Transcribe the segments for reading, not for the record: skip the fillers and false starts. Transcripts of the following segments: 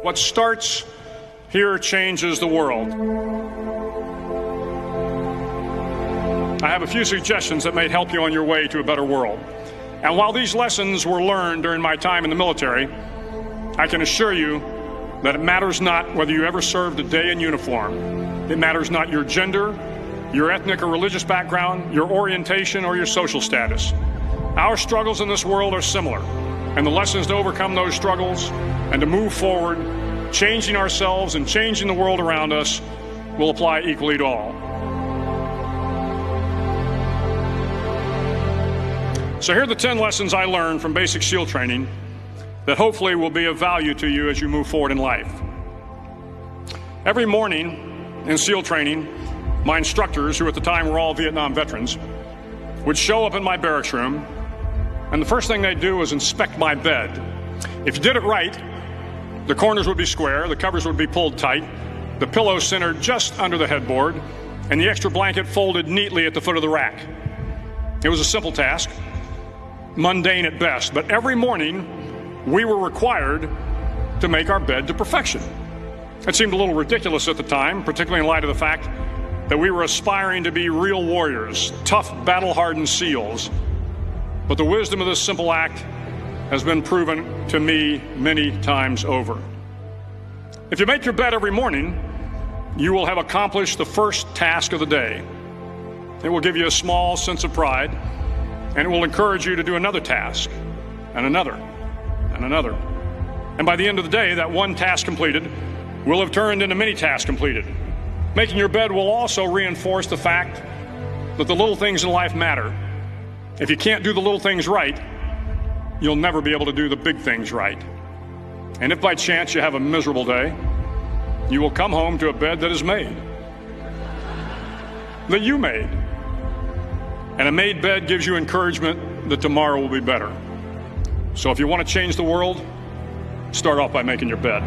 What starts here changes the world. I have a few suggestions that may help you on your way to a better world. And while these lessons were learned during my time in the military, I can assure you that it matters not whether you ever served a day in uniform. It matters not your gender, your ethnic or religious background, your orientation, or your social status. Our struggles in this world are similar, and the lessons to overcome those struggles and to move forward, changing ourselves and changing the world around us, will apply equally to all. So here are the 10 lessons I learned from basic SEAL training that hopefully will be of value to you as you move forward in life. Every morning in SEAL training, my instructors, who at the time were all Vietnam veterans, would show up in my barracks room, and the first thing they'd do was inspect my bed. If you did it right, the corners would be square, the covers would be pulled tight, the pillow centered just under the headboard, and the extra blanket folded neatly at the foot of the rack. It was a simple task, mundane at best, but every morning we were required to make our bed to perfection. It seemed a little ridiculous at the time, particularly in light of the fact that we were aspiring to be real warriors, tough, battle-hardened SEALs. But the wisdom of this simple act has been proven to me many times over. If you make your bed every morning, you will have accomplished the first task of the day. It will give you a small sense of pride, and it will encourage you to do another task, and another, and another. And by the end of the day, that one task completed will have turned into many tasks completed. Making your bed will also reinforce the fact that the little things in life matter. If you can't do the little things right, you'll never be able to do the big things right. And if by chance you have a miserable day, you will come home to a bed that is made, that you made. And a made bed gives you encouragement that tomorrow will be better. So if you want to change the world, start off by making your bed.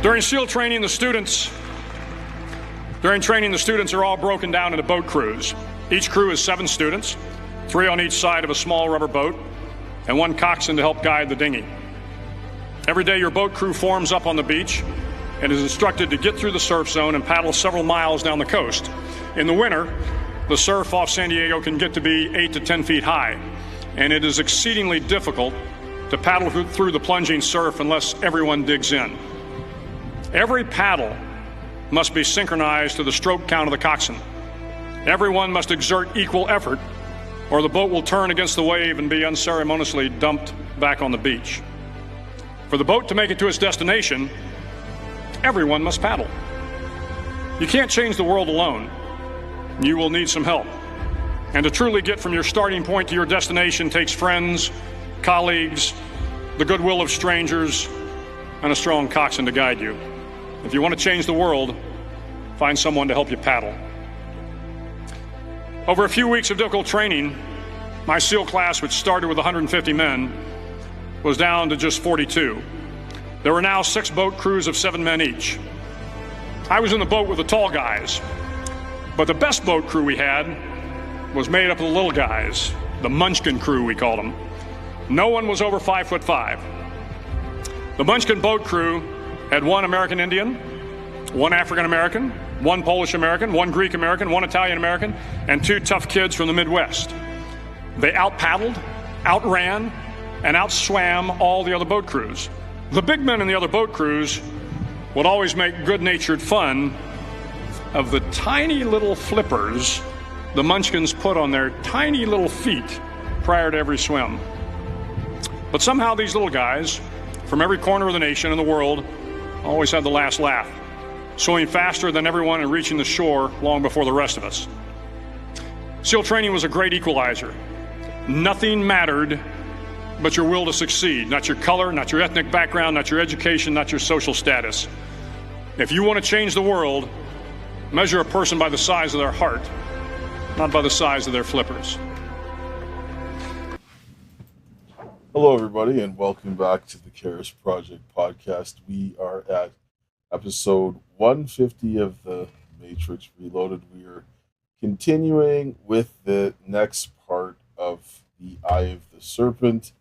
During SEAL training, the students are all broken down into boat crews. Each crew is 7 students, 3 on each side of a small rubber boat, and 1 coxswain to help guide the dinghy. Every day your boat crew forms up on the beach and is instructed to get through the surf zone and paddle several miles down the coast. In the winter, the surf off San Diego can get to be 8 to 10 feet high, and it is exceedingly difficult to paddle through the plunging surf unless everyone digs in. Every paddle must be synchronized to the stroke count of the coxswain. Everyone must exert equal effort, or the boat will turn against the wave and be unceremoniously dumped back on the beach. For the boat to make it to its destination, everyone must paddle. You can't change the world alone. You will need some help. And to truly get from your starting point to your destination takes friends, colleagues, the goodwill of strangers, and a strong coxswain to guide you. If you want to change the world, find someone to help you paddle. Over a few weeks of difficult training, my SEAL class, which started with 150 men, was down to just 42. There were now 6 boat crews of 7 men each. I was in the boat with the tall guys, but the best boat crew we had was made up of the little guys, the Munchkin crew, we called them. No one was over 5'5". The Munchkin boat crew had 1 American Indian, 1 African American, 1 Polish American, 1 Greek American, 1 Italian American, and 2 tough kids from the Midwest. They out-paddled, outran, and outswam all the other boat crews. The big men in the other boat crews would always make good-natured fun of the tiny little flippers the Munchkins put on their tiny little feet prior to every swim. But somehow these little guys from every corner of the nation and the world always had the last laugh, swimming faster than everyone and reaching the shore long before the rest of us. SEAL training was a great equalizer. Nothing mattered but your will to succeed, not your color, not your ethnic background, not your education, not your social status. If you want to change the world, measure a person by the size of their heart, not by the size of their flippers. Hello, everybody, and welcome back to the Chaos Project podcast. We are at episode 150 of the Matrix Reloaded. We are continuing with the next part of of the Eye of the Serpent,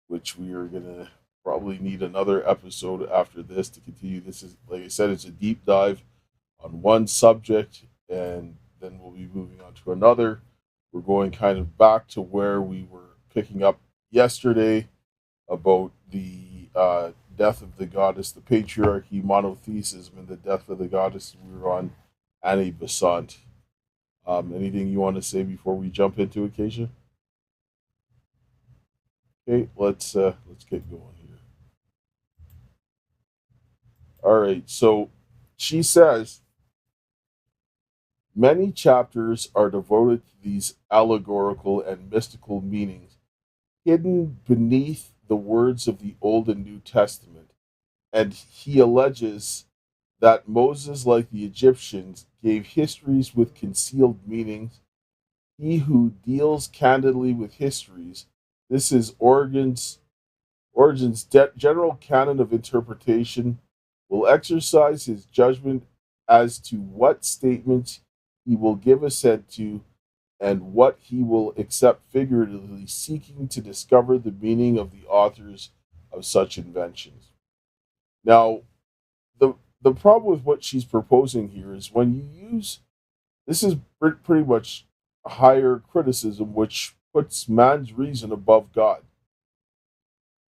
which we are going to probably need another episode after this to continue. This is, like I said, it's a deep dive on one subject, and then we'll be moving on to another. We're going kind of back to where we were picking up yesterday about the death of the goddess, the patriarchy, monotheism, and the death of the goddess. We were on Annie Besant. Anything you want to say before we jump into it, Keisha? Okay, let's get going here. All right, so she says many chapters are devoted to these allegorical and mystical meanings hidden beneath the words of the Old and New Testament, and he alleges that Moses, like the Egyptians, gave histories with concealed meanings. He who deals candidly with histories, this is Origen's general canon of interpretation, will exercise his judgment as to what statements he will give assent to and what he will accept figuratively, seeking to discover the meaning of the authors of such inventions. Now, the problem with what she's proposing here is when you use this is pretty much higher criticism, which puts man's reason above God.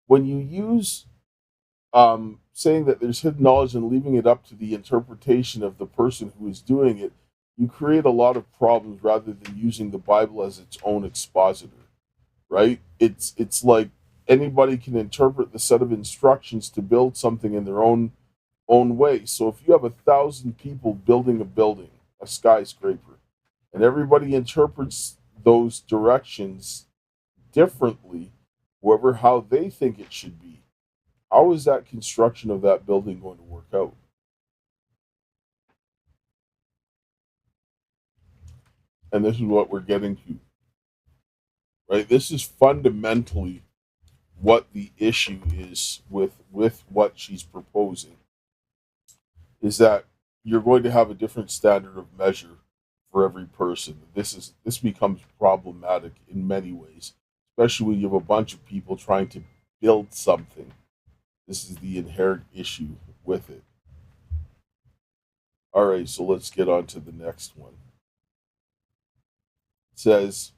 When you use saying that there's hidden knowledge and leaving it up to the interpretation of the person who is doing it, you create a lot of problems rather than using the Bible as its own expositor, right? It's like anybody can interpret the set of instructions to build something in their own way. So if you have 1,000 people building a building, a skyscraper, and everybody interprets those directions differently, however how they think it should be, how is that construction of that building going to work out? And this is what we're getting to, right? This is fundamentally what the issue is with what she's proposing, is that you're going to have a different standard of measure for every person. This becomes problematic in many ways, especially when you have a bunch of people trying to build something. This is the inherent issue with it. All right, so let's get on to the next one. It says,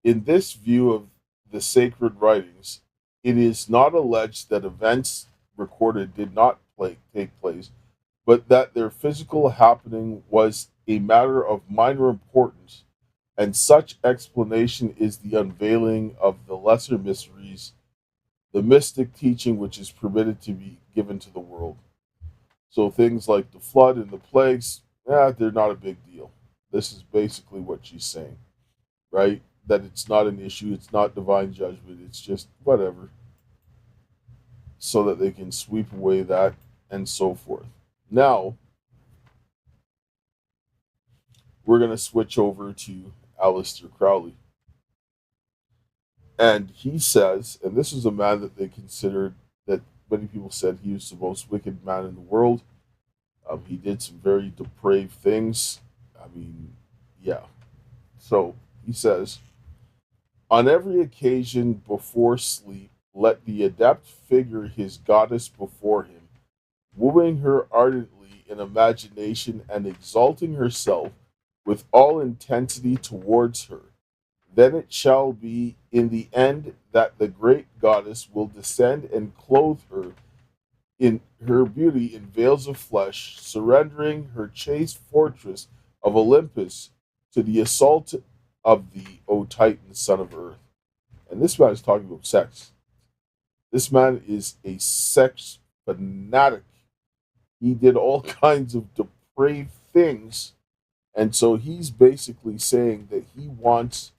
in this view of the sacred writings, it is not alleged that events recorded did not take place, but that their physical happening was a matter of minor importance, and such explanation is the unveiling of the lesser mysteries, the mystic teaching which is permitted to be given to the world. So things like the flood and the plagues, they're not a big deal. This is basically what she's saying, right? That it's not an issue, it's not divine judgment, it's just whatever, so that they can sweep away that and so forth. Now, we're going to switch over to Aleister Crowley. And he says, and this is a man that they considered, that many people said he was the most wicked man in the world. He did some very depraved things. I mean, yeah. So he says, on every occasion before sleep, let the adept figure his goddess before him, wooing her ardently in imagination and exalting herself with all intensity towards her. Then it shall be in the end that the great goddess will descend and clothe her in her beauty in veils of flesh, surrendering her chaste fortress of Olympus to the assault of the O Titan, son of earth. And this man is talking about sex. This man is a sex fanatic. He did all kinds of depraved things. And so he's basically saying that he wants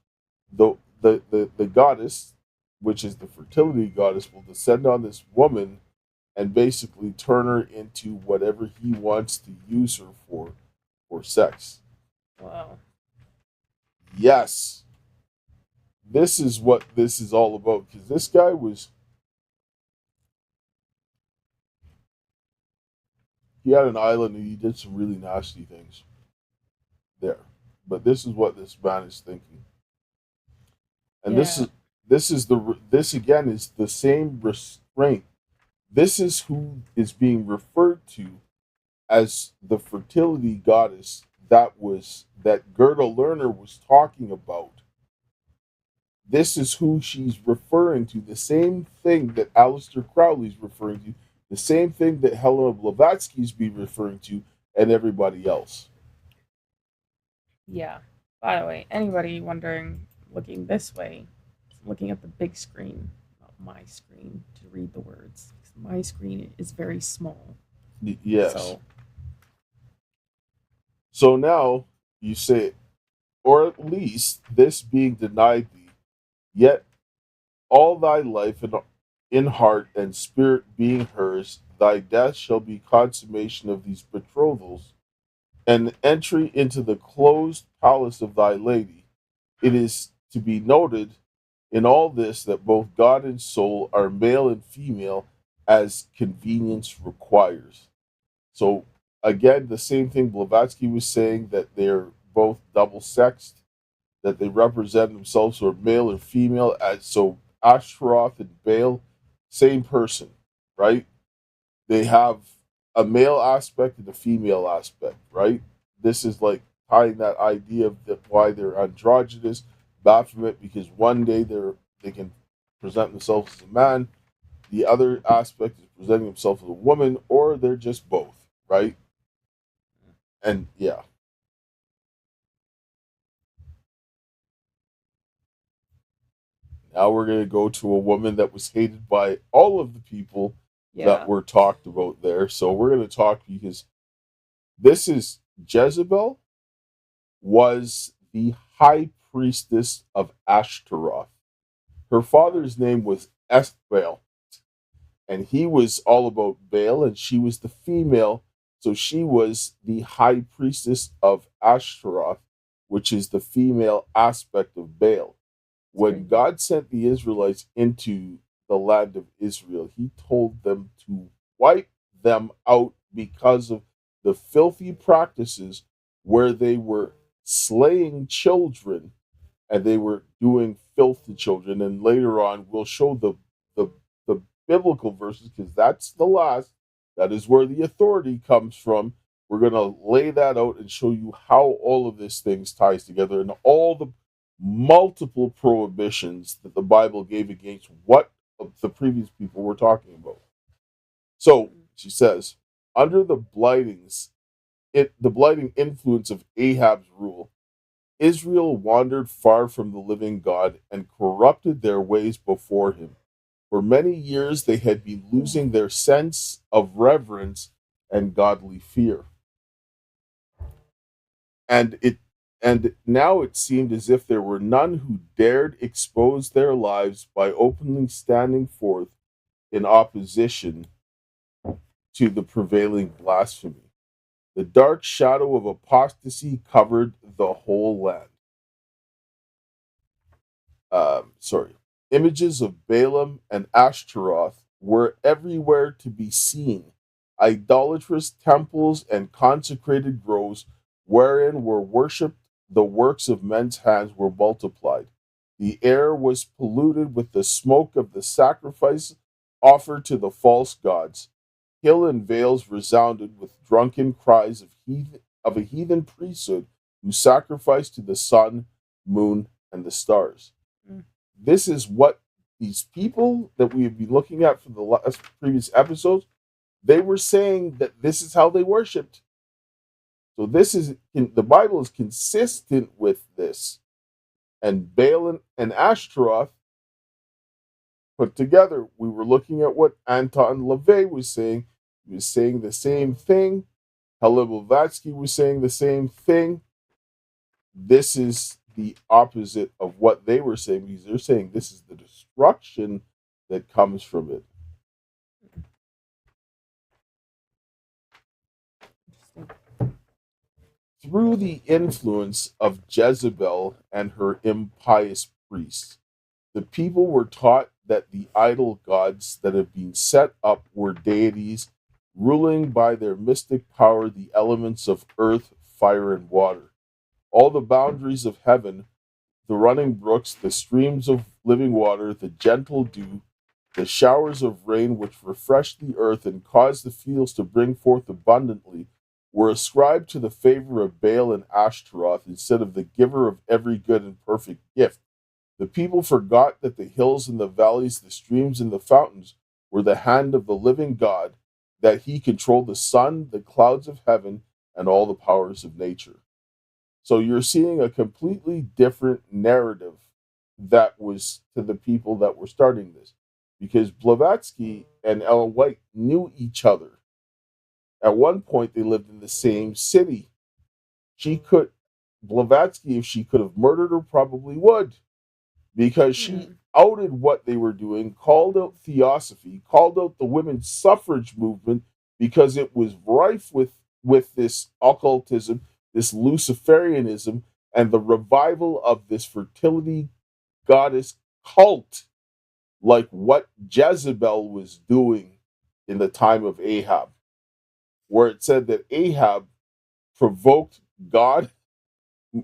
the goddess, which is the fertility goddess, will descend on this woman and basically turn her into whatever he wants to use her for sex. Wow. Yes. This is what this is all about, because this guy he had an island and he did some really nasty things there. But this is what this man is thinking. And this Yeah. is this again is the same restraint. This is who is being referred to as the fertility goddess that Gerda Lerner was talking about. This is who she's referring to. The same thing that Aleister Crowley's referring to. The same thing that Helena Blavatsky's be referring to, and everybody else. Yeah. By the way, anybody wondering, looking this way, looking at the big screen, not my screen, to read the words. My screen is very small. Yes. So, So now you say, or at least this being denied thee, yet all thy life in heart and spirit being hers, thy death shall be consummation of these betrothals, and entry into the closed palace of thy lady. It is to be noted in all this that both God and soul are male and female as convenience requires. So again, the same thing Blavatsky was saying, that they're both double sexed, that they represent themselves or male or female. As so Ashtaroth and Baal, same person, right? They have a male aspect and a female aspect, right? This is like tying that idea of why they're androgynous, Baphomet, because one day they can present themselves as a man, the other aspect is presenting themselves as a woman, or they're just both, right? And yeah. Now we're going to go to a woman that was hated by all of the people that yeah. were talked about there. So we're going to talk because this is Jezebel was the high priestess of Ashtaroth. Her father's name was Ethbaal, and he was all about Baal, and she was the female. So she was the high priestess of Ashtaroth, which is the female aspect of Baal. When God sent the Israelites into the land of Israel, he told them to wipe them out because of the filthy practices where they were slaying children and they were doing filth to children. And later on, we'll show the, the biblical verses because that's the last. That is where the authority comes from. We're going to lay that out and show you how all of this things ties together and all the multiple prohibitions that the Bible gave against what the previous people were talking about. So she says, under the blighting influence of Ahab's rule, Israel wandered far from the living God and corrupted their ways before him. For many years they had been losing their sense of reverence and godly fear. And now it seemed as if there were none who dared expose their lives by openly standing forth in opposition to the prevailing blasphemy. The dark shadow of apostasy covered the whole land. Sorry. Images of Balaam and Ashtaroth were everywhere to be seen. Idolatrous temples and consecrated groves wherein were worshipped the works of men's hands were multiplied. The air was polluted with the smoke of the sacrifice offered to the false gods. Hill and vales resounded with drunken cries of a heathen priesthood who sacrificed to the sun, moon, and the stars. This is what these people that we have been looking at for the last previous episodes, they were saying that this is how they worshipped. So the Bible is consistent with this. And Baal and Ashtaroth put together, we were looking at what Anton LaVey was saying. He was saying the same thing. Helena Blavatsky was saying the same thing. This is the opposite of what they were saying because they're saying this is the destruction that comes from it. Through the influence of Jezebel and her impious priests, the people were taught that the idol gods that have been set up were deities, ruling by their mystic power the elements of earth, fire, and water. All the boundaries of heaven the running brooks, the streams of living water, the gentle dew, the showers of rain which refreshed the earth and caused the fields to bring forth abundantly, were ascribed to the favor of Baal and Ashtaroth instead of the giver of every good and perfect gift. The people forgot that the hills and the valleys, the streams and the fountains were the hand of the living God, that he controlled the sun, the clouds of heaven, and all the powers of nature. So you're seeing a completely different narrative that was to the people that were starting this. Because Blavatsky and Ellen White knew each other. At one point, they lived in the same city. Blavatsky, if she could have murdered her, probably would. Because she outed what they were doing, called out theosophy, called out the women's suffrage movement, because it was rife with this occultism, this Luciferianism, and the revival of this fertility goddess cult, like what Jezebel was doing in the time of Ahab, where it said that Ahab provoked God.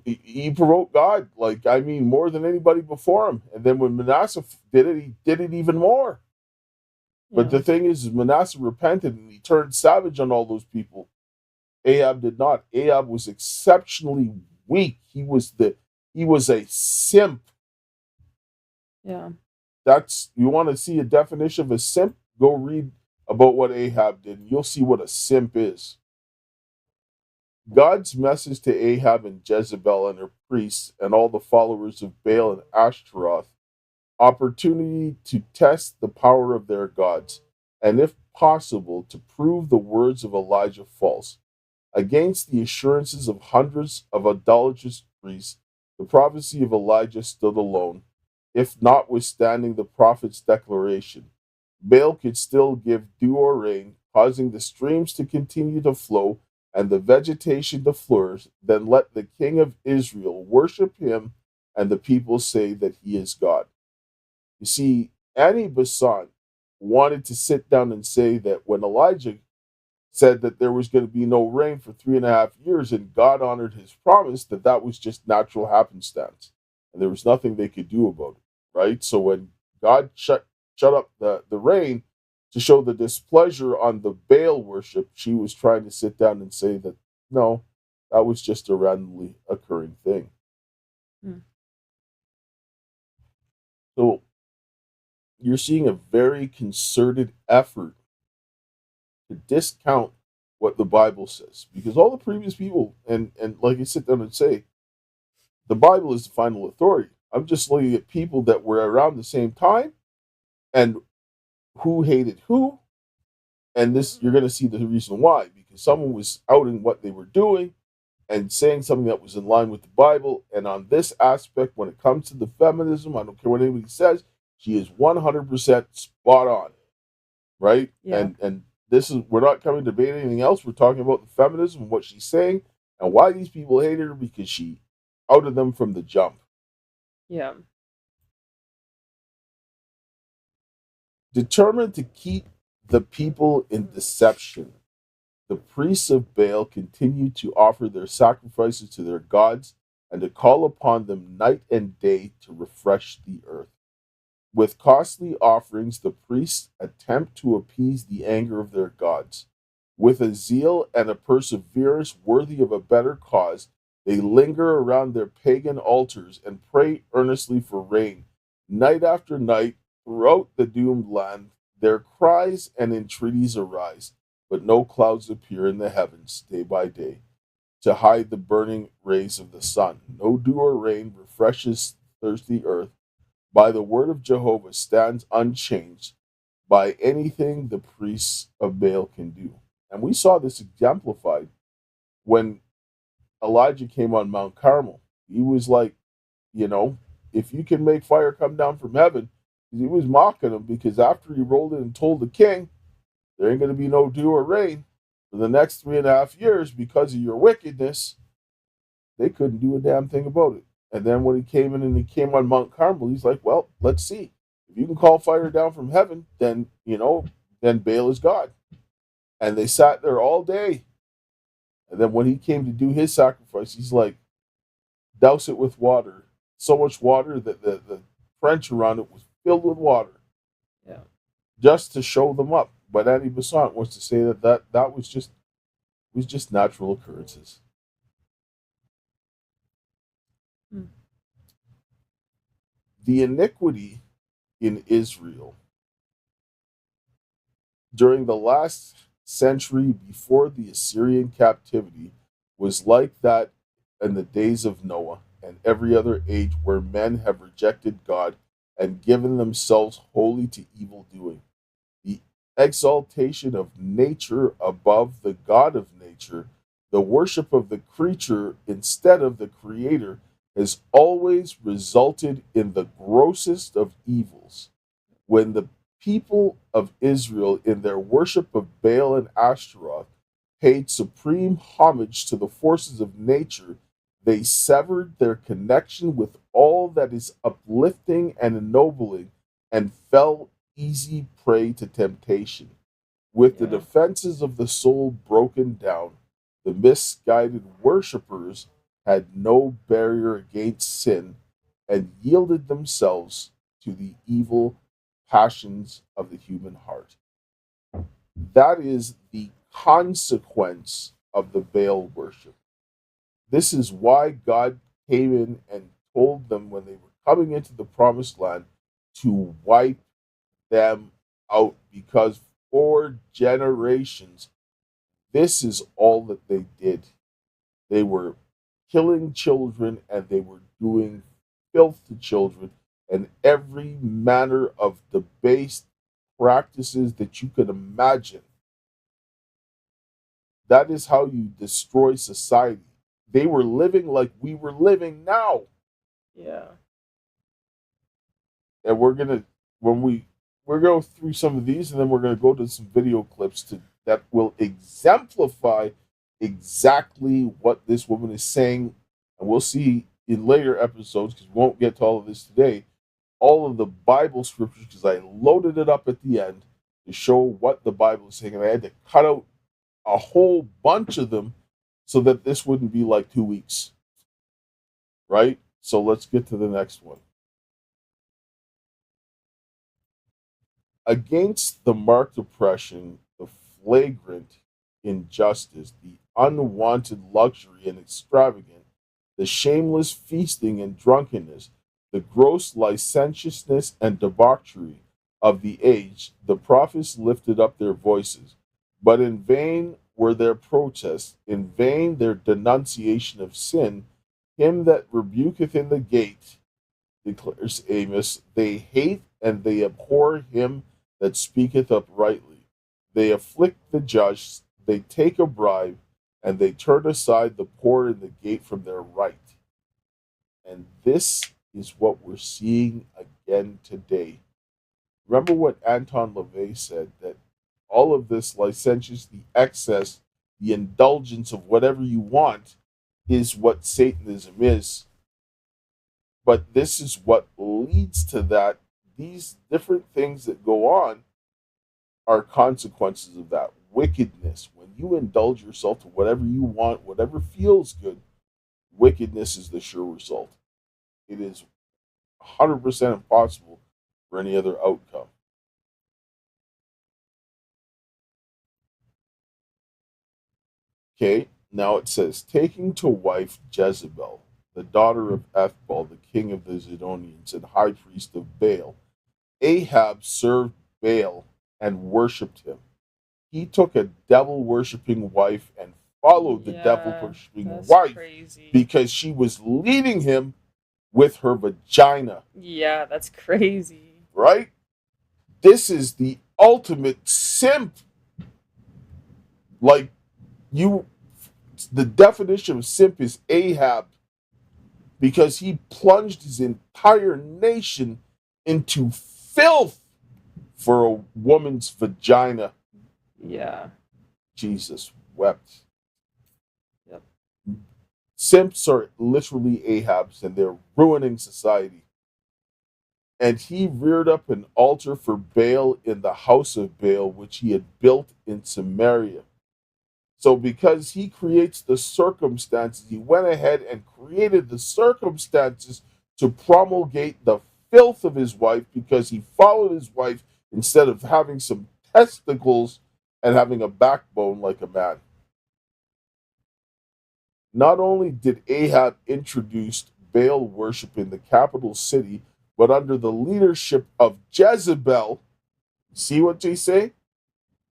He provoked God, more than anybody before him. And then when Manasseh did it, he did it even more. Yeah. But the thing is Manasseh repented and he turned savage on all those people. Ahab did not. Ahab was exceptionally weak. He was a simp. Yeah. You want to see a definition of a simp? Go read about what Ahab did, and you'll see what a simp is. God's message to Ahab and Jezebel and her priests and all the followers of Baal and Ashtaroth, opportunity to test the power of their gods, and if possible, to prove the words of Elijah false. Against the assurances of hundreds of idolatrous priests, the prophecy of Elijah stood alone, if notwithstanding the prophet's declaration. Baal could still give dew or rain, causing the streams to continue to flow and the vegetation to flourish. Then let the king of Israel worship him, and the people say that he is God. You see, Annie Besant wanted to sit down and say that when Elijah said that there was going to be no rain for 3.5 years and God honored his promise, that was just natural happenstance. And there was nothing they could do about it, right? So when God shut up the rain to show the displeasure on the Baal worship, she was trying to sit down and say that, no, that was just a randomly occurring thing. So you're seeing a very concerted effort to discount what the Bible says. Because all the previous people, and like I sit down and say, the Bible is the final authority. I'm just looking at people that were around the same time and who hated who. And this, you're going to see the reason why. Because someone was outing what they were doing and saying something that was in line with the Bible. And on this aspect, when it comes to the feminism, I don't care what anybody says, she is 100% spot on. Right? Yeah. And this is, we're not coming to debate anything else. We're talking about the feminism and what she's saying and why these people hated her, because she outed them from the jump. Yeah. Determined to keep the people in deception, the priests of Baal continued to offer their sacrifices to their gods and to call upon them night and day to refresh the earth. With costly offerings, the priests attempt to appease the anger of their gods. With a zeal and a perseverance worthy of a better cause, they linger around their pagan altars and pray earnestly for rain. Night after night, throughout the doomed land, their cries and entreaties arise, but no clouds appear in the heavens day by day to hide the burning rays of the sun. No dew or rain refreshes thirsty earth. By the word of Jehovah stands unchanged by anything the priests of Baal can do. And we saw this exemplified when Elijah came on Mount Carmel. He was like, if you can make fire come down from heaven, he was mocking him, because after he rolled in and told the king, there ain't going to be no dew or rain for the next 3.5 years because of your wickedness, they couldn't do a damn thing about it. And then when he came in and he came on Mount Carmel, he's like, well, let's see. If you can call fire down from heaven, then, then Baal is God. And they sat there all day. And then when he came to do his sacrifice, he's like, douse it with water so much water that the trench around it was filled with water Yeah. just to show them up. But Annie Besant wants to say that was just natural occurrences. Hmm. The iniquity in Israel during the last century before the Assyrian captivity was like that in the days of Noah and every other age where men have rejected God and given themselves wholly to evil doing. The exaltation of nature above the God of nature, the worship of the creature instead of the creator, has always resulted in the grossest of evils. When the people of Israel, in their worship of Baal and Ashtaroth, paid supreme homage to the forces of nature, they severed their connection with all that is uplifting and ennobling and fell easy prey to temptation. With the Yeah. defenses of the soul broken down, the misguided worshippers had no barrier against sin and yielded themselves to the evil passions of the human heart. That is the consequence of the Baal worship. This is why God came in and told them when they were coming into the promised land to wipe them out, because for generations, this is all that they did. They were killing children and they were doing filth to children and every manner of debased practices that you could imagine. That is how you destroy society. They were living like we were living now. Yeah. And we're going through some of these, and then we're gonna go to some video clips that will exemplify exactly what this woman is saying. And we'll see in later episodes, because we won't get to all of this today, all of the Bible scriptures, because I loaded it up at the end to show what the Bible is saying, and I had to cut out a whole bunch of them so that this wouldn't be like 2 weeks. Right? So let's get to the next one. Against the marked oppression, the flagrant injustice, the unwanted luxury and extravagance, the shameless feasting and drunkenness, the gross licentiousness and debauchery of the age, the prophets lifted up their voices. But in vain were their protests, in vain their denunciation of sin. Him that rebuketh in the gate, declares Amos, they hate and they abhor him that speaketh uprightly. They afflict the just, they take a bribe, and they turn aside the poor in the gate from their right. And this is what we're seeing again today. Remember what Anton LaVey said, that all of this licentious, the excess, the indulgence of whatever you want is what Satanism is. But this is what leads to that. These different things that go on are consequences of that wickedness. When you indulge yourself to whatever you want, whatever feels good, wickedness is the sure result. It is 100% impossible for any other outcome. Okay, now it says, taking to wife Jezebel, the daughter of Ethbal, the king of the Zidonians and high priest of Baal, Ahab served Baal and worshipped him. He took a devil worshipping wife and followed the devil worshipping wife crazy. because she was leading him with her vagina. Yeah, that's crazy. Right? This is the ultimate simp. Like, the definition of simp is Ahab, because he plunged his entire nation into filth for a woman's vagina. Yeah. Jesus wept. Yep. Simps are literally Ahabs, and they're ruining society. And he reared up an altar for Baal in the house of Baal, which he had built in Samaria. So because he creates the circumstances, he went ahead and created the circumstances to promulgate the filth of his wife because he followed his wife instead of having some testicles and having a backbone like a man. Not only did Ahab introduce Baal worship in the capital city, but under the leadership of Jezebel, see what they say?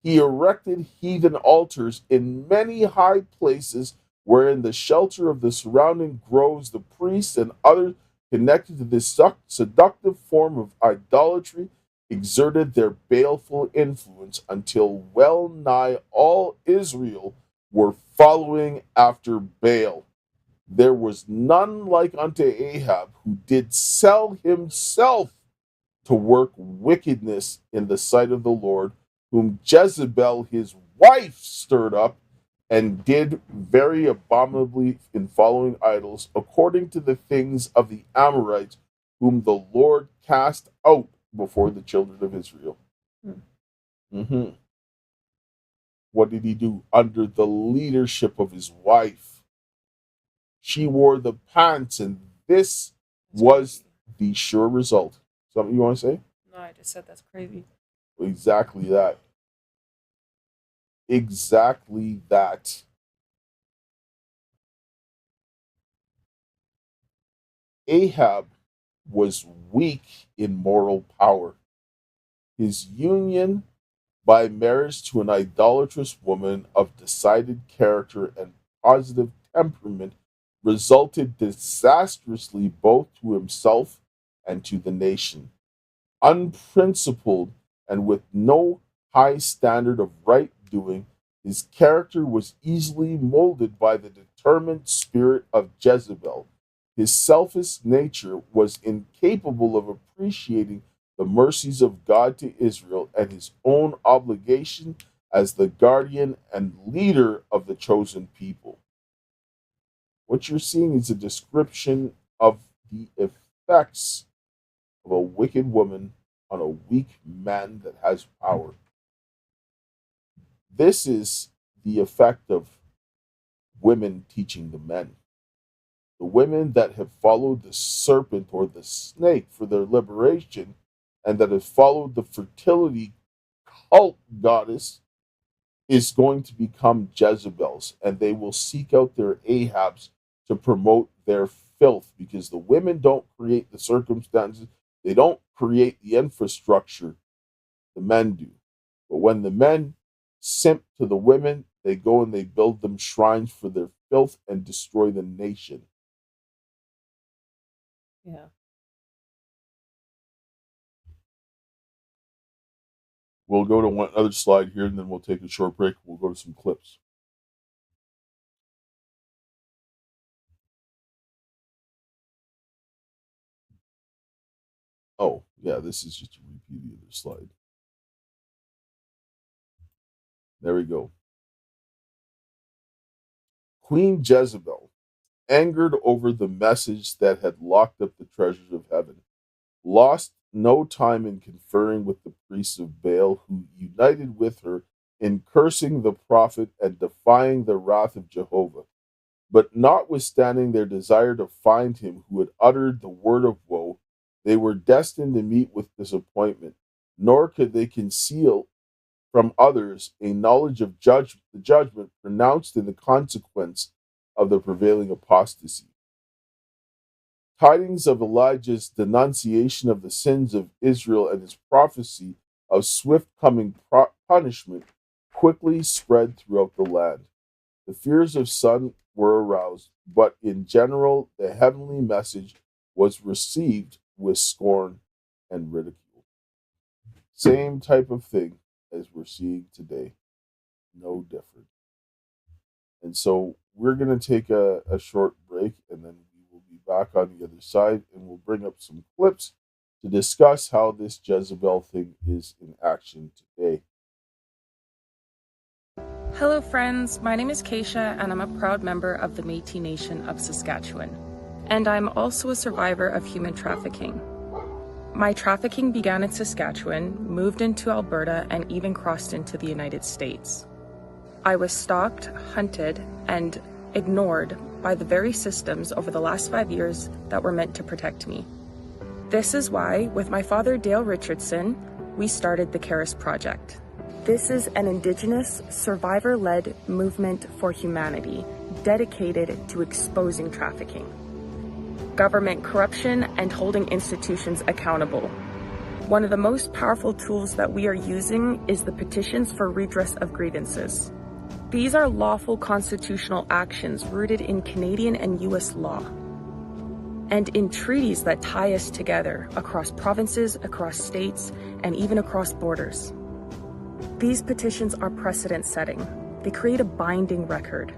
He erected heathen altars in many high places where in the shelter of the surrounding groves the priests and others connected to this seductive form of idolatry exerted their baleful influence until well nigh all Israel were following after Baal. There was none like unto Ahab, who did sell himself to work wickedness in the sight of the Lord, whom Jezebel his wife stirred up, and did very abominably in following idols, according to the things of the Amorites, whom the Lord cast out before the children of Israel. What did he do? Under the leadership of his wife. She wore the pants, and this was the sure result. Something you want to say? No, I just said that's crazy. Exactly that. Exactly that. Ahab was weak in moral power. His union by marriage to an idolatrous woman of decided character and positive temperament resulted disastrously both to himself and to the nation. Unprincipled and with no high standard of right doing, his character was easily molded by the determined spirit of Jezebel. His selfish nature was incapable of appreciating the mercies of God to Israel and his own obligation as the guardian and leader of the chosen people. What you're seeing is a description of the effects of a wicked woman on a weak man that has power. This is the effect of women teaching the men. The women that have followed the serpent or the snake for their liberation and that have followed the fertility cult goddess is going to become Jezebels, and they will seek out their Ahabs to promote their filth, because the women don't create the circumstances, they don't create the infrastructure, the men do. But when the men simp to the women, they go and they build them shrines for their filth and destroy the nation. Yeah. We'll go to one other slide here, and then we'll take a short break. We'll go to some clips. Oh, yeah, this is just a repeat of the other slide. There we go. Queen Jezebel, angered over the message that had locked up the treasures of heaven, lost no time in conferring with the priests of Baal, who united with her in cursing the prophet and defying the wrath of Jehovah. But notwithstanding their desire to find him who had uttered the word of woe, they were destined to meet with disappointment, nor could they conceal from others a knowledge of the judgment pronounced in the consequence of the prevailing apostasy. Tidings of Elijah's denunciation of the sins of Israel and his prophecy of swift coming punishment quickly spread throughout the land. The fears of some were aroused, but in general the heavenly message was received with scorn and ridicule. Same type of thing as we're seeing today. No different. And so we're going to take a short break, and then we will be back on the other side, and we'll bring up some clips to discuss how this Jezebel thing is in action today. Hello friends, my name is Keisha and I'm a proud member of the Métis Nation of Saskatchewan. And I'm also a survivor of human trafficking. My trafficking began in Saskatchewan, moved into Alberta, and even crossed into the United States. I was stalked, hunted, and ignored by the very systems over the last 5 years that were meant to protect me. This is why, with my father Dale Richardson, we started the Karis Project. This is an Indigenous, survivor-led movement for humanity dedicated to exposing trafficking, government corruption, and holding institutions accountable. One of the most powerful tools that we are using is the petitions for redress of grievances. These are lawful constitutional actions rooted in Canadian and US law, and in treaties that tie us together across provinces, across states, and even across borders. These petitions are precedent-setting. They create a binding record.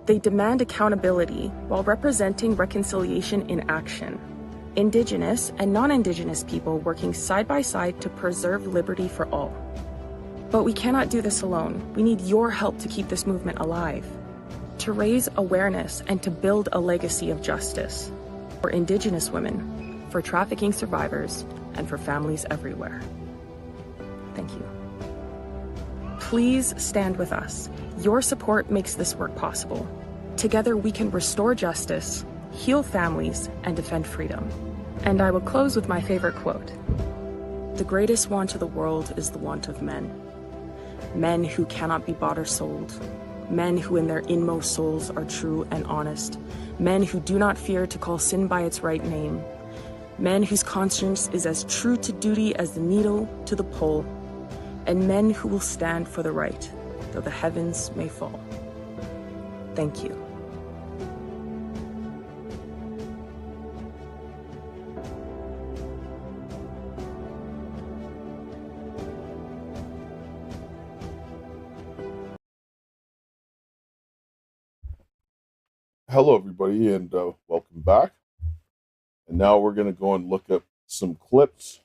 They demand accountability while representing reconciliation in action. Indigenous and non-Indigenous people working side by side to preserve liberty for all. But we cannot do this alone. We need your help to keep this movement alive, to raise awareness and to build a legacy of justice for Indigenous women, for trafficking survivors, and for families everywhere. Thank you. Please stand with us. Your support makes this work possible. Together we can restore justice, heal families, and defend freedom. And I will close with my favorite quote. The greatest want of the world is the want of men. Men who cannot be bought or sold. Men who in their inmost souls are true and honest. Men who do not fear to call sin by its right name. Men whose conscience is as true to duty as the needle to the pole. And men who will stand for the right, though the heavens may fall. Thank you. Hello, everybody, and welcome back. And now we're going to go and look at some clips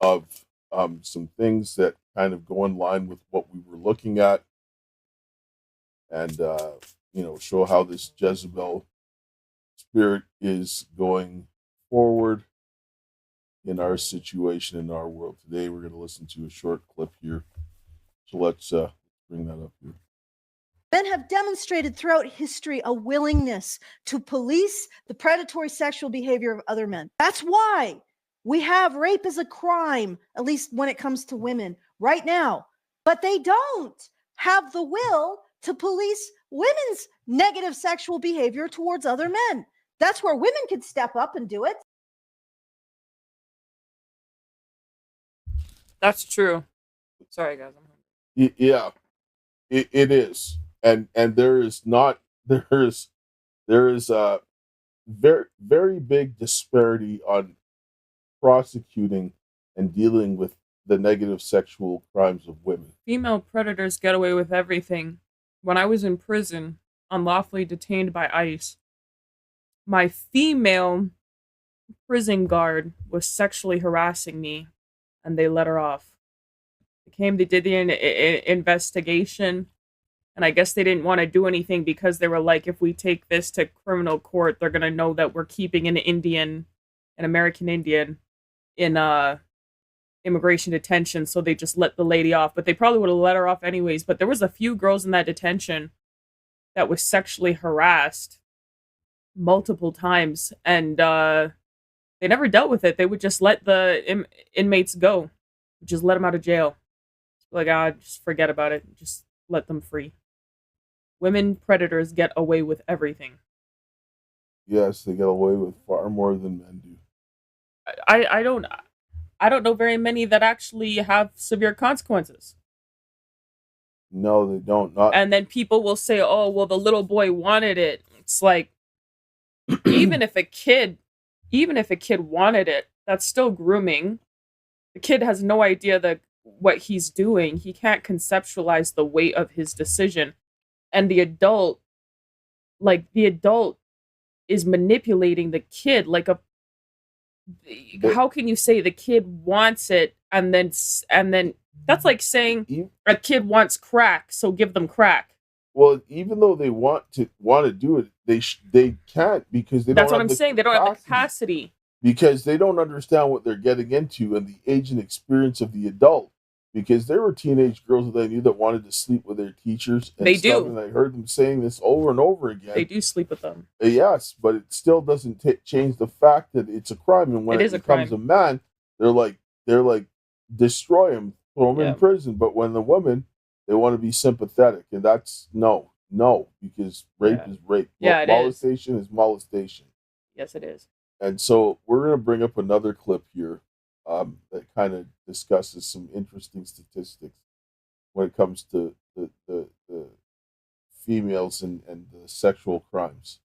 of some things that kind of go in line with what we were looking at, and show how this Jezebel spirit is going forward in our situation in our world today. We're going to listen to a short clip here, so let's bring that up here. Men have demonstrated throughout history a willingness to police the predatory sexual behavior of other men. That's why we have rape as a crime, at least when it comes to women right now. But they don't have the will to police women's negative sexual behavior towards other men. That's where women can step up and do it. That's true. Sorry, guys. Yeah, it is. And there is a very, very big disparity on prosecuting and dealing with the negative sexual crimes of women. Female predators get away with everything. When I was in prison, unlawfully detained by ICE, my female prison guard was sexually harassing me, and they let her off. They did the investigation. And I guess they didn't want to do anything because they were like, if we take this to criminal court, they're going to know that we're keeping an American Indian in immigration detention. So they just let the lady off. But they probably would have let her off anyways. But there was a few girls in that detention that was sexually harassed multiple times. And they never dealt with it. They would just let the inmates go. Just let them out of jail. Like, just forget about it. Just let them free. Women predators get away with everything. Yes, they get away with far more than men do. I don't know very many that actually have severe consequences. No, they don't. And then people will say, "Oh, well, the little boy wanted it." It's like, even if a kid wanted it, that's still grooming. The kid has no idea what he's doing. He can't conceptualize the weight of his decision. And the adult is manipulating the kid how can you say the kid wants it and then that's like saying a kid wants crack, so give them crack. Well, even though they want to do it, they can't because they don't. That's what I'm saying. They don't have the capacity because they don't understand what they're getting into and the age and experience of the adult. because there were teenage girls that I knew that wanted to sleep with their teachers and They stuff, do. and I heard them saying this over and over again. They do sleep with them. Yes, but it still doesn't change the fact that it's a crime, and when It it is a becomes crime. a man, they're like destroy him, throw him Yeah. in prison. But when the woman, they want to be sympathetic, and that's no, because rape Yeah. is rape. Yeah, it is. Molestation is molestation. Yes, it is. And so we're going to bring up another clip here that kind of discusses some interesting statistics when it comes to the females and the sexual crimes.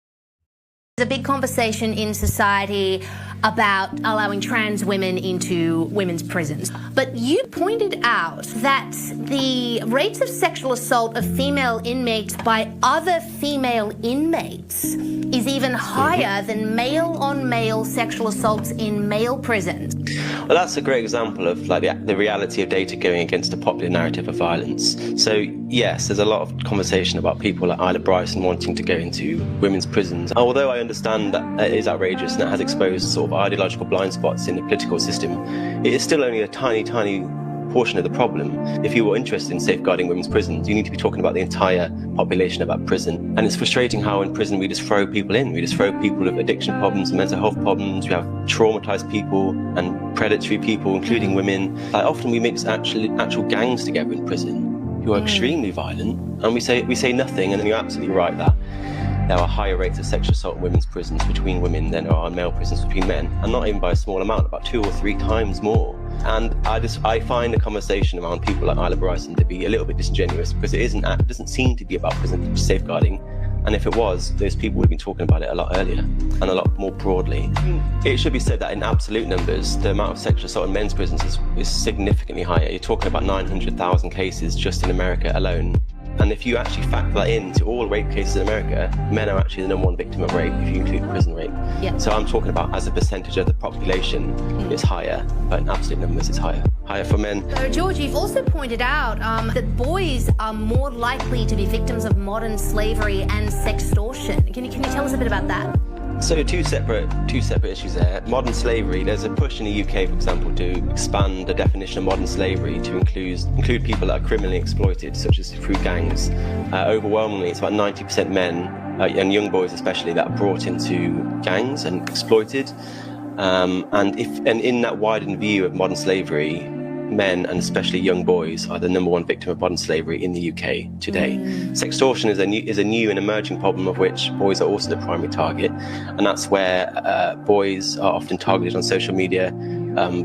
There's a big conversation in society about allowing trans women into women's prisons. But you pointed out that the rates of sexual assault of female inmates by other female inmates is even higher than male-on-male sexual assaults in male prisons. Well, that's a great example of like the reality of data going against a popular narrative of violence. So yes, there's a lot of conversation about people like Isla Bryson wanting to go into women's prisons. Although I understand that it is outrageous and it has exposed sort of ideological blind spots in the political system, it is still only a tiny portion of the problem. If you were interested in safeguarding women's prisons, you need to be talking about the entire population about prison. And it's frustrating how in prison we just throw people in. We just throw people with addiction problems, mental health problems. We have traumatized people and predatory people, including women. Like often we mix actual gangs together in prison who are extremely violent, and we say nothing. And then you're absolutely right that there are higher rates of sexual assault in women's prisons between women than there are in male prisons between men, and not even by a small amount, about 2 or 3 times more. And I find the conversation around people like Isla Bryson to be a little bit disingenuous, because it doesn't seem to be about prison safeguarding. And if it was, those people would have been talking about it a lot earlier and a lot more broadly. It should be said that in absolute numbers, the amount of sexual assault in men's prisons is significantly higher. You're talking about 900,000 cases just in America alone. And if you actually factor that into all rape cases in America, men are actually the number 1 victim of rape if you include prison rape. Yeah. So I'm talking about as a percentage of the population, it's higher, but in absolute numbers it's higher for men. So, George, you've also pointed out that boys are more likely to be victims of modern slavery and sextortion. Can you tell us a bit about that? So two separate issues there. Modern slavery, there's a push in the UK, for example, to expand the definition of modern slavery to include people that are criminally exploited, such as through gangs. Overwhelmingly, it's about 90% men, and young boys especially, that are brought into gangs and exploited. And in that widened view of modern slavery, men, and especially young boys, are the number 1 victim of modern slavery in the UK today. Sextortion is a new and emerging problem of which boys are also the primary target, and that's where boys are often targeted on social media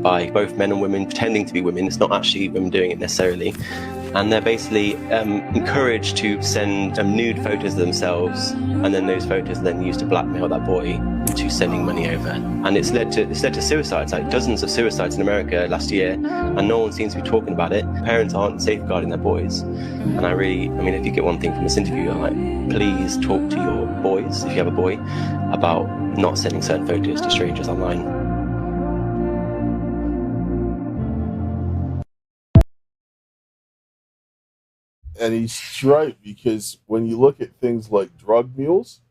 by both men and women pretending to be women. It's not actually women doing it necessarily. And they're basically encouraged to send nude photos of themselves, and then those photos are then used to blackmail that boy into sending money over. And it's led to suicides, like dozens of suicides in America last year, and no one seems to be talking about it. Parents aren't safeguarding their boys. And if you get one thing from this interview, I'm like, please talk to your boys, if you have a boy, about not sending certain photos to strangers online. And he's right, because when you look at things like drug mules,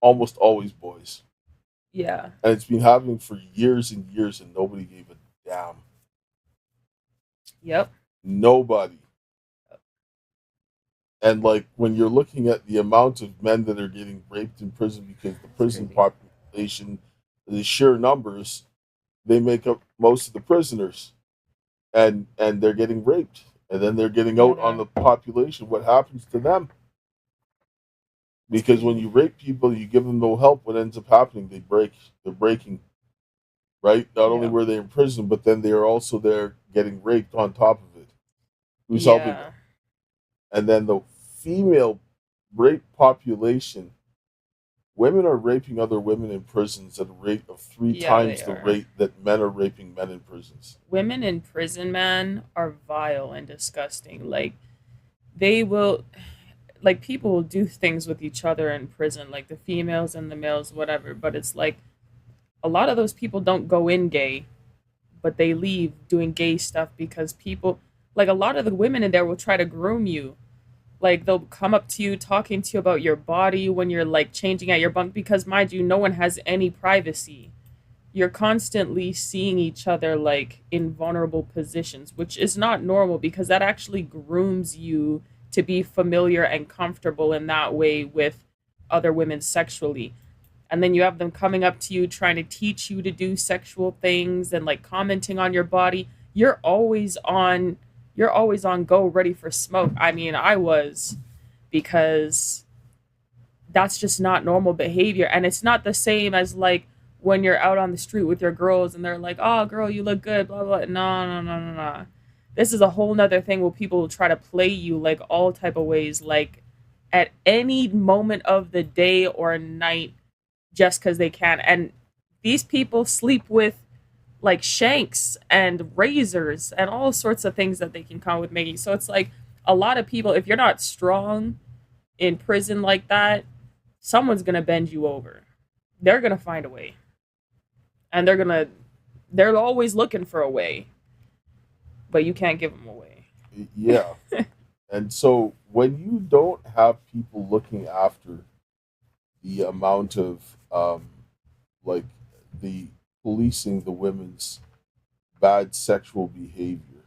almost always boys. Yeah. And it's been happening for years and years, and nobody gave a damn. Yep. Nobody. And like when you're looking at the amount of men that are getting raped in prison, because the prison population, the sheer numbers, they make up most of the prisoners, and they're getting raped. And then they're getting out on the population. What happens to them? Because when you rape people, you give them no help. What ends up happening? They're breaking. Right? Not only were they in prison, but then they are also there getting raped on top of it. Who's helping them? And then the female rape population, women are raping other women in prisons at a rate of 3 times the rate that men are raping men in prisons. Women in prison, man, are vile and disgusting. Like, people will do things with each other in prison, like the females and the males, whatever. But it's like, a lot of those people don't go in gay, but they leave doing gay stuff because people, like a lot of the women in there will try to groom you. Like, they'll come up to you, talking to you about your body when you're, like, changing at your bunk. Because, mind you, no one has any privacy you're constantly seeing each other like in vulnerable positions, which is not normal because that actually grooms you to be familiar and comfortable in that way with other women sexually. And then you have them coming up to you trying to teach you to do sexual things and like commenting on your body. You're always on go, ready for smoke. I mean, I was, because that's just not normal behavior. And it's not the same as like when you're out on the street with your girls and they're like, oh girl, you look good, blah blah. No, no, no, no, no. This is a whole nother thing where people will try to play you like all type of ways, like at any moment of the day or night, just because they can. And these people sleep with like shanks and razors and all sorts of things that they can come with making. So it's like a lot of people, if you're not strong in prison like that, someone's gonna bend you over. They're gonna find a way. And they're always looking for a way. But you can't give them away. Yeah. And so when you don't have people looking after the amount of like the policing the women's bad sexual behavior,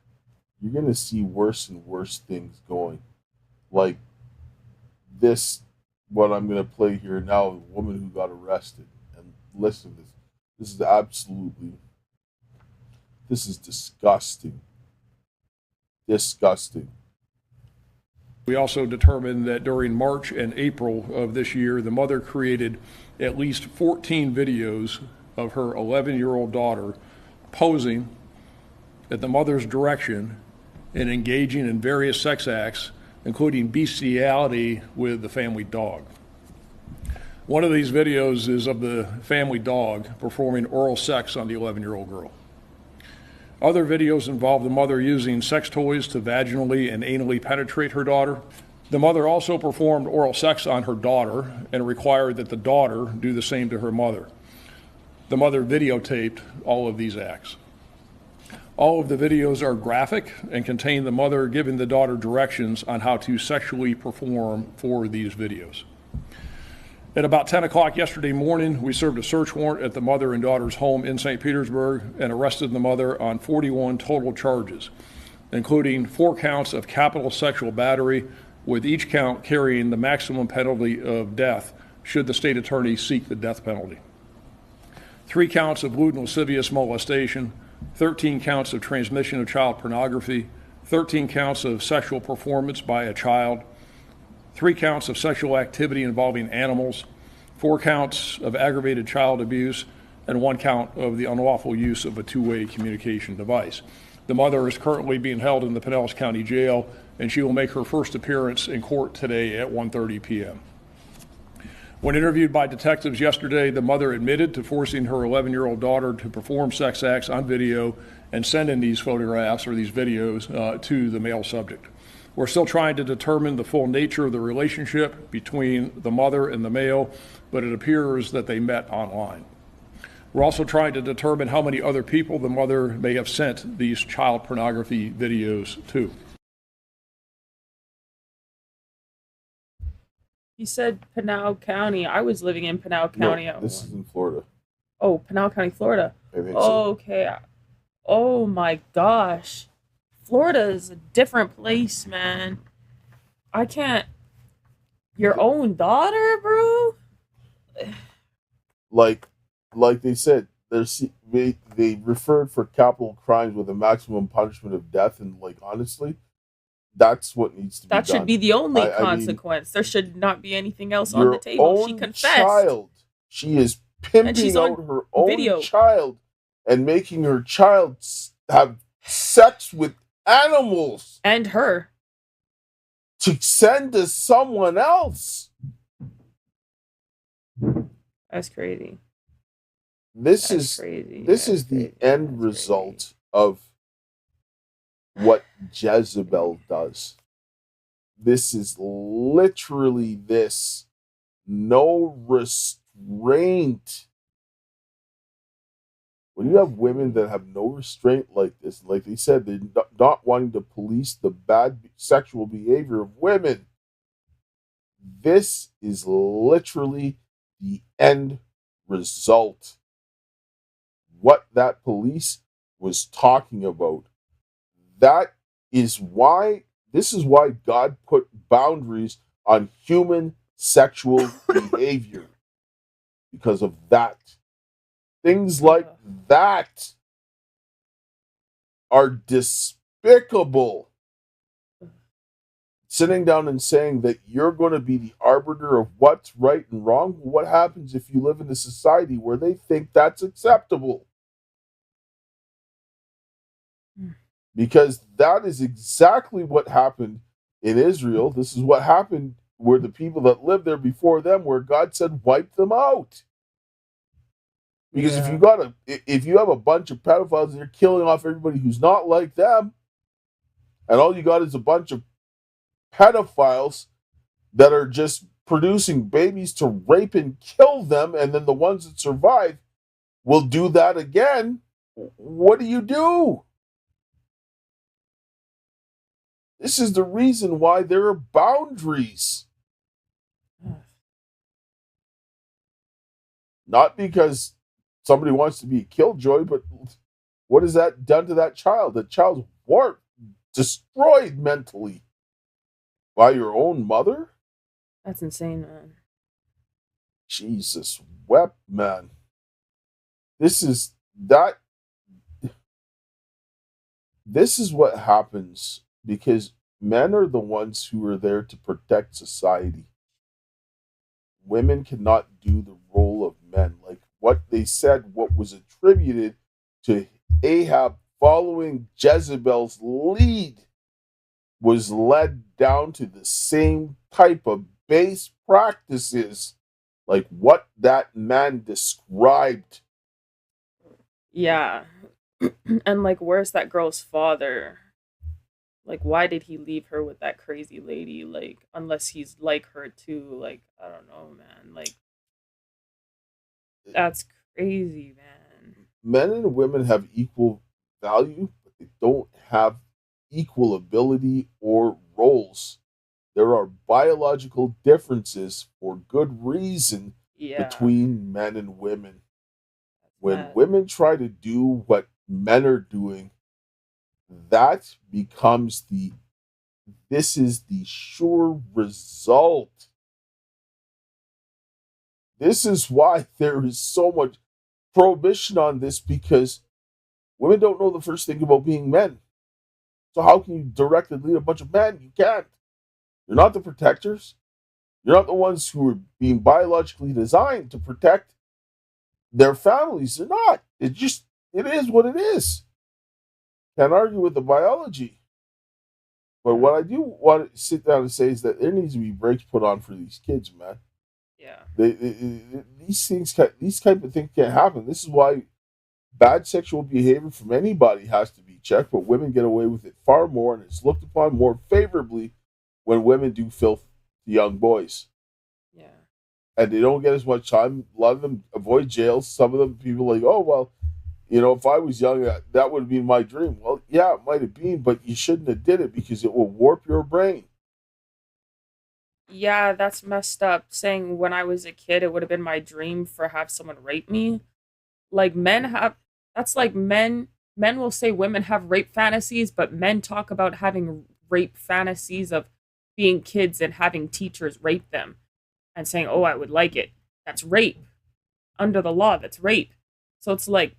you're going to see worse and worse things going. Like this, what I'm going to play here now, a woman who got arrested. And listen to this. This is disgusting. Disgusting. We also determined that during March and April of this year, the mother created at least 14 videos of her 11-year-old daughter posing at the mother's direction and engaging in various sex acts, including bestiality with the family dog. One of these videos is of the family dog performing oral sex on the 11-year-old girl. Other videos involve the mother using sex toys to vaginally and anally penetrate her daughter. The mother also performed oral sex on her daughter and required that the daughter do the same to her mother. The mother videotaped all of these acts. All of the videos are graphic and contain the mother giving the daughter directions on how to sexually perform for these videos. At about 10 o'clock yesterday morning, we served a search warrant at the mother and daughter's home in St. Petersburg and arrested the mother on 41 total charges, including 4 counts of capital sexual battery, with each count carrying the maximum penalty of death should the state attorney seek the death penalty. 3 counts of lewd and lascivious molestation, 13 counts of transmission of child pornography, 13 counts of sexual performance by a child, 3 counts of sexual activity involving animals, 4 counts of aggravated child abuse, and 1 count of the unlawful use of a two-way communication device. The mother is currently being held in the Pinellas County Jail, and she will make her first appearance in court today at 1:30 p.m. When interviewed by detectives yesterday, the mother admitted to forcing her 11-year-old daughter to perform sex acts on video and send in these photographs or these videos to the male subject. We're still trying to determine the full nature of the relationship between the mother and the male, but it appears that they met online. We're also trying to determine how many other people the mother may have sent these child pornography videos to. You said Pinal County. I was living in Pinal County. No, this is in Florida. Oh, Pinal County, Florida. I think so. Okay. Oh my gosh. Florida is a different place, man. I can't. Your own daughter, bro? Like they said, they referred for capital crimes with a maximum punishment of death, and like honestly, that's what needs to be done. That should be the only consequence. There should not be anything else on the table. She confessed. Child, she is pimping out her own child and making her child have sex with animals and her to send to someone else. That's crazy. This is the end result of what Jezebel does. This is literally this. No restraint. When you have women that have no restraint like this, like they said, they're not wanting to police the bad sexual behavior of women. This is literally the end result. what that police was talking about. This is why God put boundaries on human sexual behavior. Because of that. Things like that are despicable. Sitting down and saying that you're going to be the arbiter of what's right and wrong. What happens if you live in a society where they think that's acceptable? Because that is exactly what happened in Israel. This is what happened where the people that lived there before them, where God said, wipe them out. Because if you have a bunch of pedophiles and you're killing off everybody who's not like them, and all you got is a bunch of pedophiles that are just producing babies to rape and kill them, and then the ones that survive will do that again, what do? This is the reason why there are boundaries. Not because somebody wants to be a killjoy, but what has that done to that child? The child's warped, destroyed mentally by your own mother? That's insane, man. Jesus wept, man. This is what happens because men are the ones who are there to protect society. Women cannot do the role of men. Like what they said, what was attributed to Ahab following Jezebel's lead was led down to the same type of base practices like what that man described. Yeah. And like, where's that girl's father? Like, why did he leave her with that crazy lady? Like, unless he's like her too. Like, I don't know, man. Like, that's crazy, man. Men and women have equal value, but they don't have equal ability or roles. There are biological differences for good reason between men and women. When women try to do what men are doing, that becomes this is the sure result. This is why there is so much prohibition on this, because women don't know the first thing about being men. So how can you directly lead a bunch of men? You can't. You're not the protectors. You're not the ones who are being biologically designed to protect their families. They're not. It is what it is. Can't argue with the biology. But what I do want to sit down and say is that there needs to be brakes put on for these kids, man. Yeah. These type of things can't happen. This is why bad sexual behavior from anybody has to be checked, but women get away with it far more, and it's looked upon more favorably when women do filth to young boys. Yeah. And they don't get as much time. A lot of them avoid jail. Some of them, people are like, oh, well, if I was young, that would have been my dream. Well, yeah, it might have been, but you shouldn't have did it because it will warp your brain. Yeah, that's messed up. Saying when I was a kid, it would have been my dream for have someone rape me. Like men will say women have rape fantasies, but men talk about having rape fantasies of being kids and having teachers rape them and saying, oh, I would like it. That's rape. Under the law, that's rape. So it's like,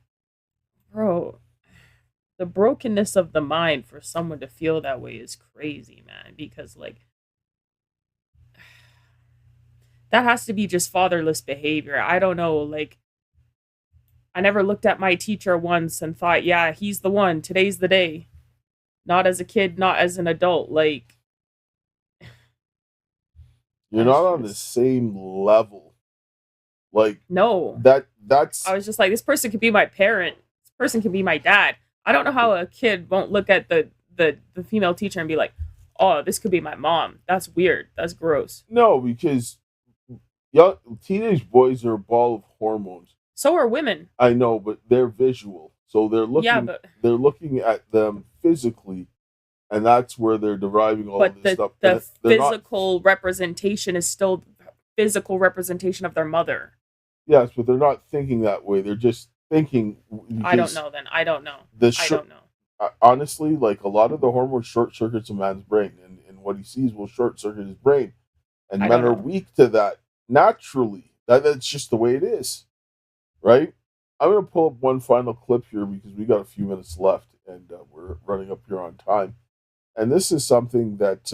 bro, the brokenness of the mind for someone to feel that way is crazy, man. Because, like, that has to be just fatherless behavior. I don't know. Like, I never looked at my teacher once and thought, yeah, he's the one. Today's the day. Not as a kid, not as an adult. Like, you're not on the same level. Like, no. That's. I was just like, this person could be my parent. This person can be my dad. I don't know how a kid won't look at the female teacher and be like, oh, this could be my mom. That's weird. That's gross. No, because young teenage boys are a ball of hormones. So are women. I know, but they're visual. So they're looking at them physically, and that's where they're deriving all of this stuff. The physical representation is still physical representation of their mother. Yes, but they're not thinking that way. They're just thinking. I don't know. Then I don't know. I don't know. Honestly, like a lot of the hormones short circuits a man's brain, and what he sees will short circuit his brain, and men are weak to that naturally. That's just the way it is, right? I'm gonna pull up one final clip here because we got a few minutes left, and we're running up here on time. And this is something that,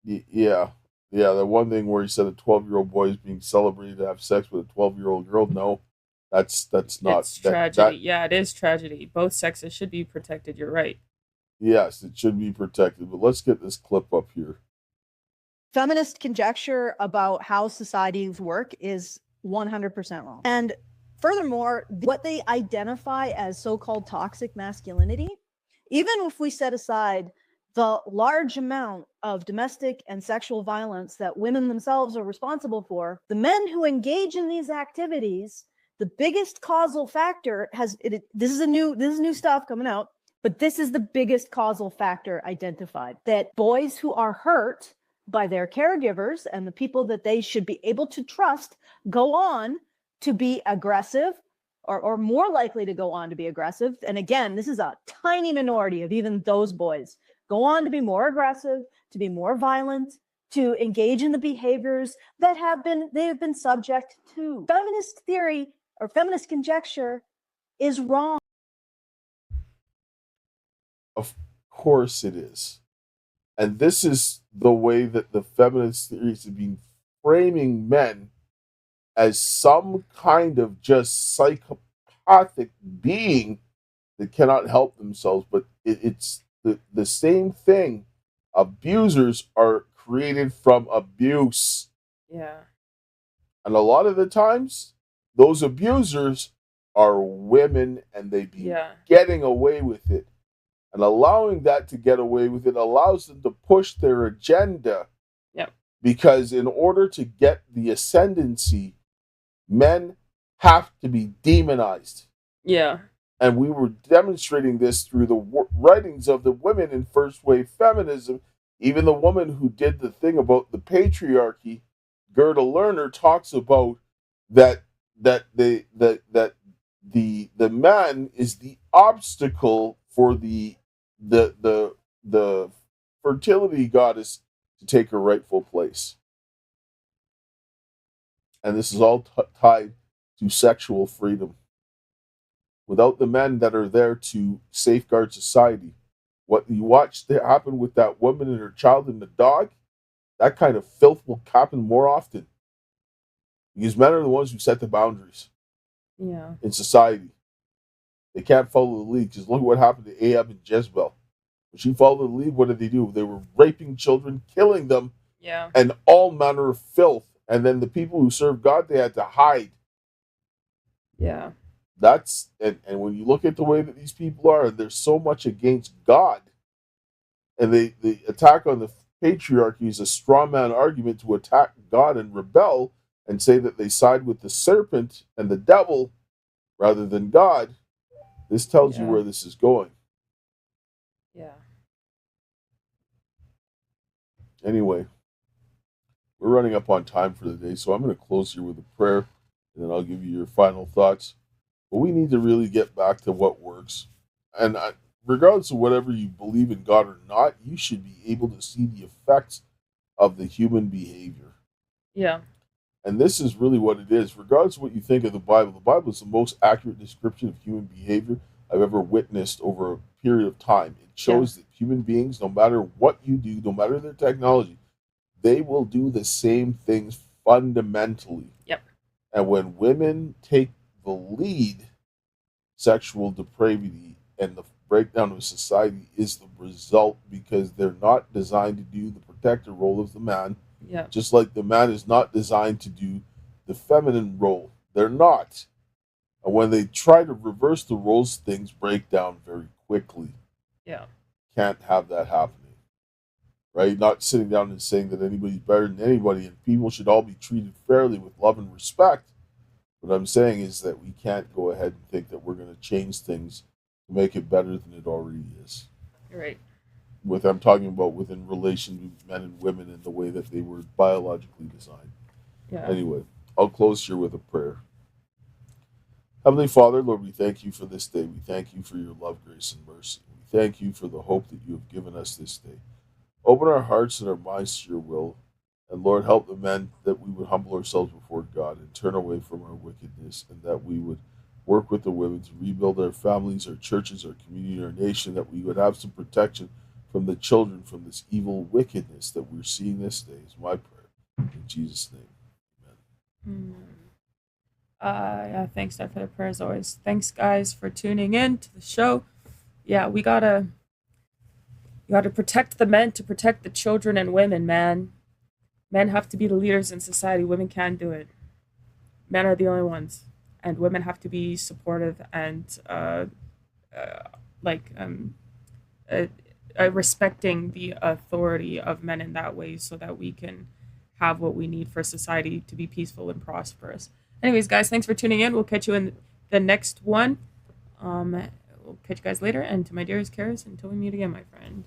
yeah, the one thing where he said a 12-year-old boy is being celebrated to have sex with a 12-year-old girl. No, that's not. It's tragedy. Yeah, it is tragedy. Both sexes should be protected. You're right. Yes, it should be protected. But let's get this clip up here. Feminist conjecture about how societies work is 100% wrong. And furthermore, what they identify as so-called toxic masculinity, even if we set aside the large amount of domestic and sexual violence that women themselves are responsible for, the men who engage in these activities, the biggest causal factor this is new stuff coming out, but this is the biggest causal factor identified, that boys who are hurt by their caregivers and the people that they should be able to trust go on to be aggressive or more likely to go on to be aggressive. And again, this is a tiny minority of even those boys go on to be more aggressive, to be more violent, to engage in the behaviors that they have been subject to. Feminist theory or feminist conjecture is wrong. Of course it is. And this is the way that the feminist theories have been framing men as some kind of just psychopathic being that cannot help themselves. But it's the same thing. Abusers are created from abuse. Yeah. And a lot of the times, those abusers are women, and they be getting away with it. And allowing that to get away with it allows them to push their agenda. Yep. Because in order to get the ascendancy, men have to be demonized. Yeah. And we were demonstrating this through the writings of the women in first wave feminism. Even the woman who did the thing about the patriarchy, Gerda Lerner, talks about that the man is the obstacle for the fertility goddess to take her rightful place. And this is all tied to sexual freedom. Without the men that are there to safeguard society, what you watched happen with that woman and her child and the dog, that kind of filth will happen more often. Because men are the ones who set the boundaries in society. They can't follow the lead, because look what happened to Ahab and Jezebel. When she followed the lead, what did they do? They were raping children, killing them, and all manner of filth. And then the people who served God, they had to hide. Yeah. That's and when you look at the way that these people are, they're so much against God. And the attack on the patriarchy is a straw man argument to attack God and rebel and say that they side with the serpent and the devil rather than God. This tells you where this is going. Yeah. Anyway, we're running up on time for the day, so I'm going to close here with a prayer, and then I'll give you your final thoughts. But we need to really get back to what works. And regardless of whatever you believe in God or not, you should be able to see the effects of the human behavior. Yeah. And this is really what it is. Regardless of what you think of the Bible is the most accurate description of human behavior I've ever witnessed over a period of time. It shows that human beings, no matter what you do, no matter their technology, they will do the same things fundamentally. Yep. And when women take the lead, sexual depravity and the breakdown of society is the result, because they're not designed to do the protector role of the man. Yeah. Just like the man is not designed to do the feminine role. They're not. And when they try to reverse the roles, things break down very quickly. Yeah. Can't have that happening. Right? Not sitting down and saying that anybody's better than anybody and people should all be treated fairly with love and respect. What I'm saying is that we can't go ahead and think that we're going to change things to make it better than it already is. Right. I'm talking about within relation to men and women and the way that they were biologically designed. Yeah. Anyway, I'll close here with a prayer. Heavenly Father, Lord, we thank you for this day. We thank you for your love, grace, and mercy. We thank you for the hope that you have given us this day. Open our hearts and our minds to your will. And Lord, help the men that we would humble ourselves before God and turn away from our wickedness, and that we would work with the women to rebuild our families, our churches, our community, our nation, that we would have some protection from the children from this evil wickedness that we're seeing this day, is my prayer. In Jesus' name, amen. Yeah, thanks, Dad, for the prayer as always. Thanks, guys, for tuning in to the show. Yeah, you gotta protect the men to protect the children and women, man. Men have to be the leaders in society. Women can't do it. Men are the only ones, and women have to be supportive and respecting the authority of men in that way, so that we can have what we need for society to be peaceful and prosperous. Anyways, guys, thanks for tuning in. We'll catch you in the next one. We'll catch you guys later. And to my dearest Karis, until we meet again, my friend.